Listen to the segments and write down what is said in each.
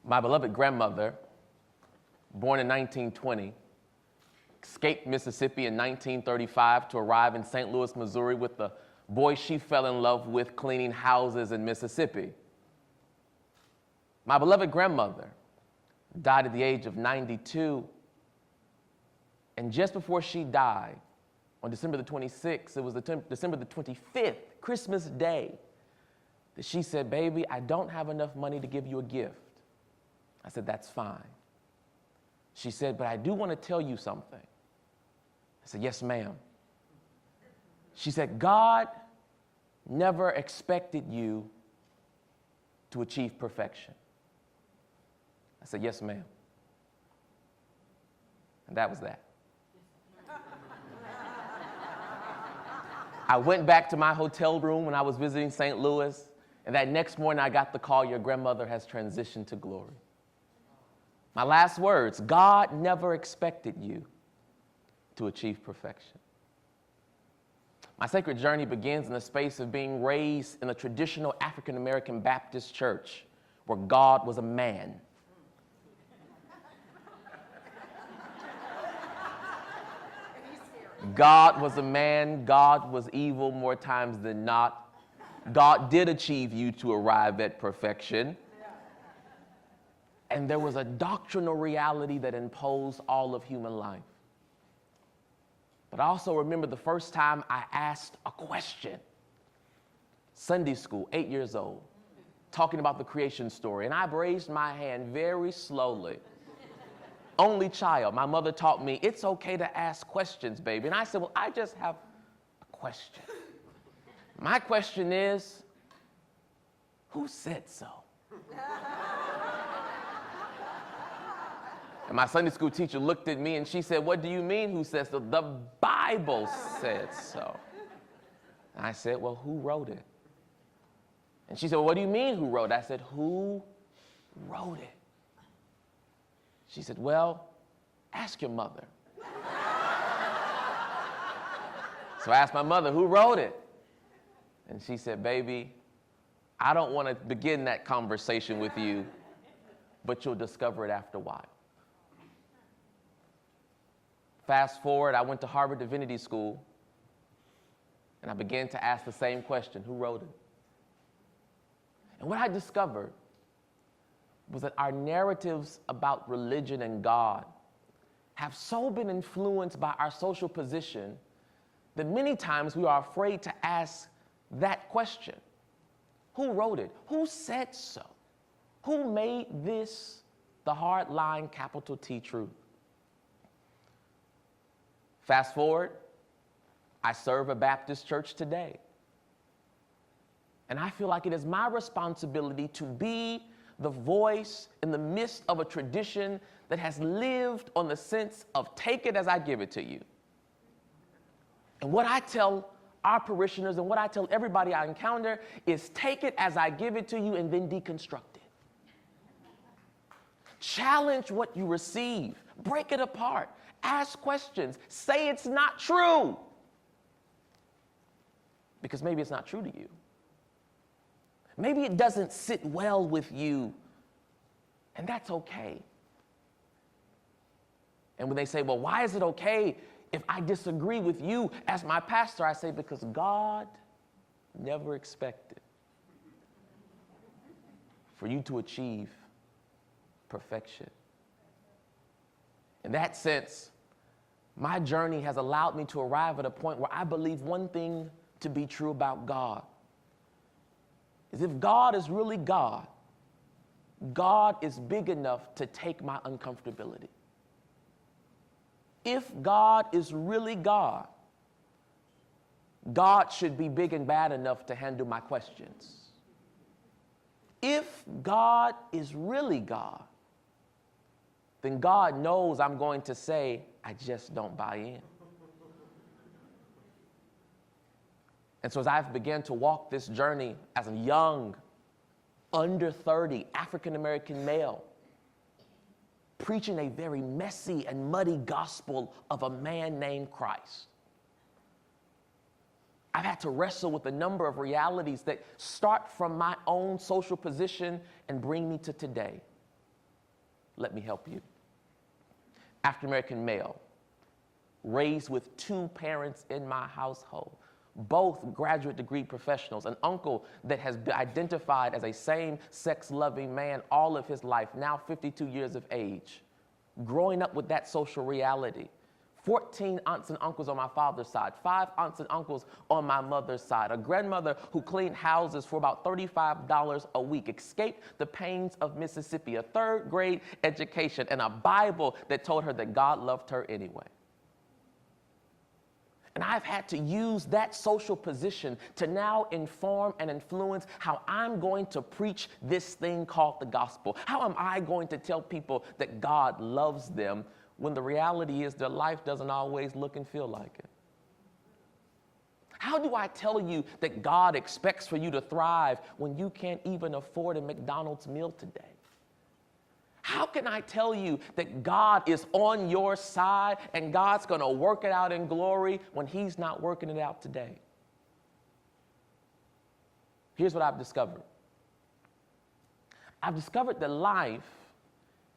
My beloved grandmother, born in 1920, escaped Mississippi in 1935 to arrive in St. Louis, Missouri with the boy she fell in love with cleaning houses in Mississippi. My beloved grandmother died at the age of 92, and just before she died, on December the 26th, it was December the 25th, Christmas Day, that she said, "Baby, I don't have enough money to give you a gift." I said, "That's fine." She said, "But I do want to tell you something." I said, "Yes, ma'am." She said, "God never expected you to achieve perfection." I said, "Yes, ma'am." And that was that. I went back to my hotel room when I was visiting St. Louis, and that next morning I got the call, "Your grandmother has transitioned to glory." My last words, God never expected you to achieve perfection. My sacred journey begins in the space of being raised in a traditional African-American Baptist church where God was a man. God was a man, God was evil more times than not. God did achieve you to arrive at perfection. And there was a doctrinal reality that imposed all of human life. But I also remember the first time I asked a question. Sunday school, 8 years old, talking about the creation story. And I've raised my hand very slowly. Only child. My mother taught me, it's okay to ask questions, baby. And I said, well, I just have a question. My question is, who said so? And my Sunday school teacher looked at me and she said, what do you mean who said so? The Bible said so. And I said, well, who wrote it? And she said, well, what do you mean who wrote it? I said, who wrote it? She said, well, ask your mother. So I asked my mother, who wrote it? And she said, baby, I don't want to begin that conversation with you, but you'll discover it after a while. Fast forward, I went to Harvard Divinity School, and I began to ask the same question, who wrote it? And what I discovered was that our narratives about religion and God have so been influenced by our social position that many times we are afraid to ask that question. Who wrote it? Who said so? Who made this the hard line, capital T truth? Fast forward, I serve a Baptist church today. And I feel like it is my responsibility to be the voice in the midst of a tradition that has lived on the sense of take it as I give it to you. And what I tell our parishioners and what I tell everybody I encounter is take it as I give it to you and then deconstruct it. Challenge what you receive. Break it apart. Ask questions. Say it's not true. Because maybe it's not true to you. Maybe it doesn't sit well with you, and that's okay. And when they say, well, why is it okay if I disagree with you as my pastor? I say, because God never expected for you to achieve perfection. In that sense, my journey has allowed me to arrive at a point where I believe one thing to be true about God is if God is really God, God is big enough to take my uncomfortability. If God is really God, God should be big and bad enough to handle my questions. If God is really God, then God knows I'm going to say, I just don't buy in. And so as I've begun to walk this journey as a young, under 30 African-American male, preaching a very messy and muddy gospel of a man named Christ, I've had to wrestle with a number of realities that start from my own social position and bring me to today. Let me help you. African American male, raised with two parents in my household, both graduate degree professionals, an uncle that has been identified as a same-sex loving man all of his life, now 52 years of age, growing up with that social reality. 14 aunts and uncles on my father's side, 5 aunts and uncles on my mother's side, a grandmother who cleaned houses for about $35 a week, escaped the pains of Mississippi, a 3rd grade education, and a Bible that told her that God loved her anyway. And I've had to use that social position to now inform and influence how I'm going to preach this thing called the gospel. How am I going to tell people that God loves them when the reality is their life doesn't always look and feel like it? How do I tell you that God expects for you to thrive when you can't even afford a McDonald's meal today? How can I tell you that God is on your side and God's going to work it out in glory when He's not working it out today? Here's what I've discovered. I've discovered that life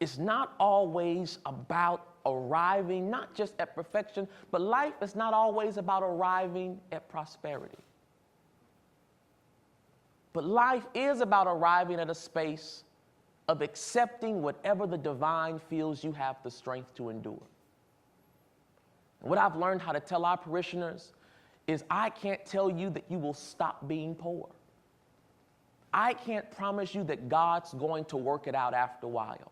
is not always about arriving, not just at perfection, but life is not always about arriving at prosperity. But life is about arriving at a space of accepting whatever the divine feels you have the strength to endure. And what I've learned how to tell our parishioners is I can't tell you that you will stop being poor. I can't promise you that God's going to work it out after a while.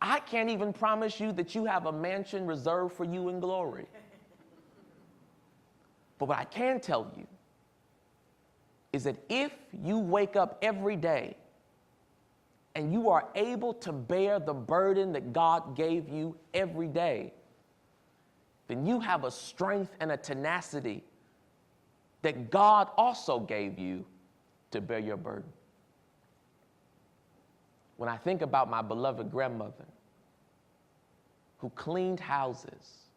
I can't even promise you that you have a mansion reserved for you in glory. But what I can tell you is that if you wake up every day and you are able to bear the burden that God gave you every day, then you have a strength and a tenacity that God also gave you to bear your burden. When I think about my beloved grandmother who cleaned houses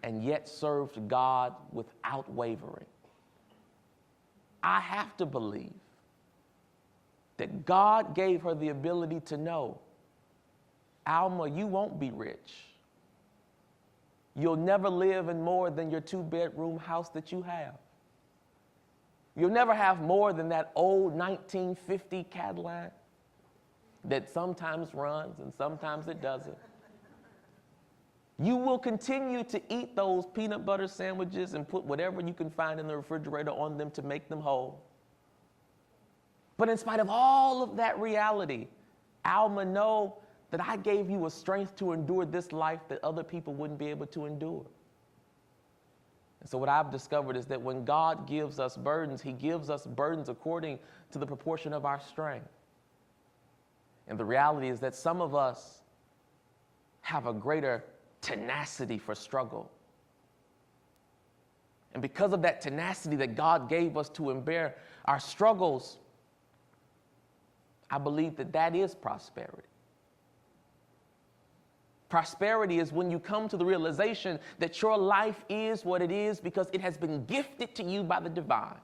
and yet served God without wavering, I have to believe that God gave her the ability to know, Alma, you won't be rich. You'll never live in more than your 2-bedroom house that you have. You'll never have more than that old 1950 Cadillac that sometimes runs and sometimes it doesn't. You will continue to eat those peanut butter sandwiches and put whatever you can find in the refrigerator on them to make them whole. But in spite of all of that reality, Alma, know that I gave you a strength to endure this life that other people wouldn't be able to endure. And so what I've discovered is that when God gives us burdens, He gives us burdens according to the proportion of our strength. And the reality is that some of us have a greater tenacity for struggle. And because of that tenacity that God gave us to bear our struggles, I believe that that is prosperity. Prosperity is when you come to the realization that your life is what it is because it has been gifted to you by the divine.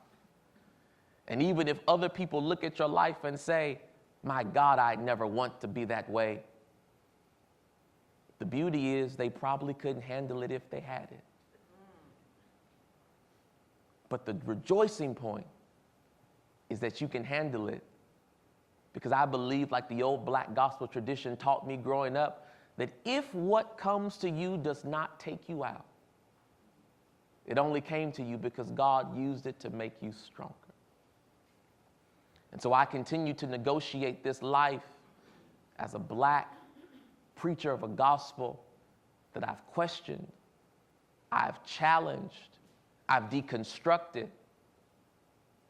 And even if other people look at your life and say, my God, I never want to be that way, the beauty is they probably couldn't handle it if they had it. But the rejoicing point is that you can handle it because I believe, like the old black gospel tradition taught me growing up, that if what comes to you does not take you out, it only came to you because God used it to make you stronger. And so I continue to negotiate this life as a black preacher of a gospel that I've questioned, I've challenged, I've deconstructed,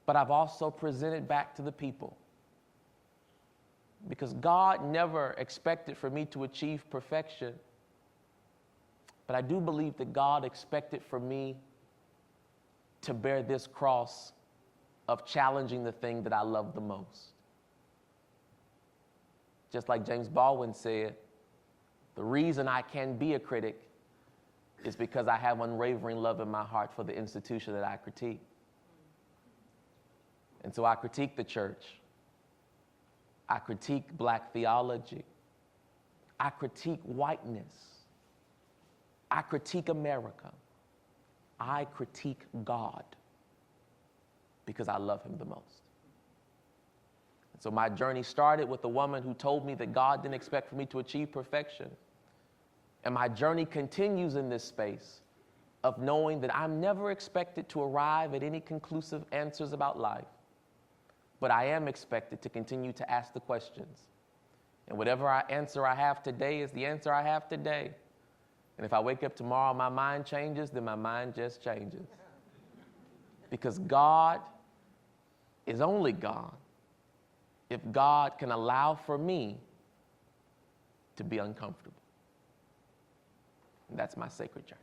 but I've also presented back to the people. Because God never expected for me to achieve perfection, but I do believe that God expected for me to bear this cross of challenging the thing that I love the most. Just like James Baldwin said, the reason I can be a critic is because I have unwavering love in my heart for the institution that I critique. And so I critique the church. I critique black theology. I critique whiteness. I critique America. I critique God because I love him the most. And so my journey started with a woman who told me that God didn't expect for me to achieve perfection. And my journey continues in this space of knowing that I'm never expected to arrive at any conclusive answers about life, but I am expected to continue to ask the questions. And whatever answer I have today is the answer I have today. And if I wake up tomorrow and my mind changes, then my mind just changes. Because God is only God if God can allow for me to be uncomfortable. And that's my sacred journey.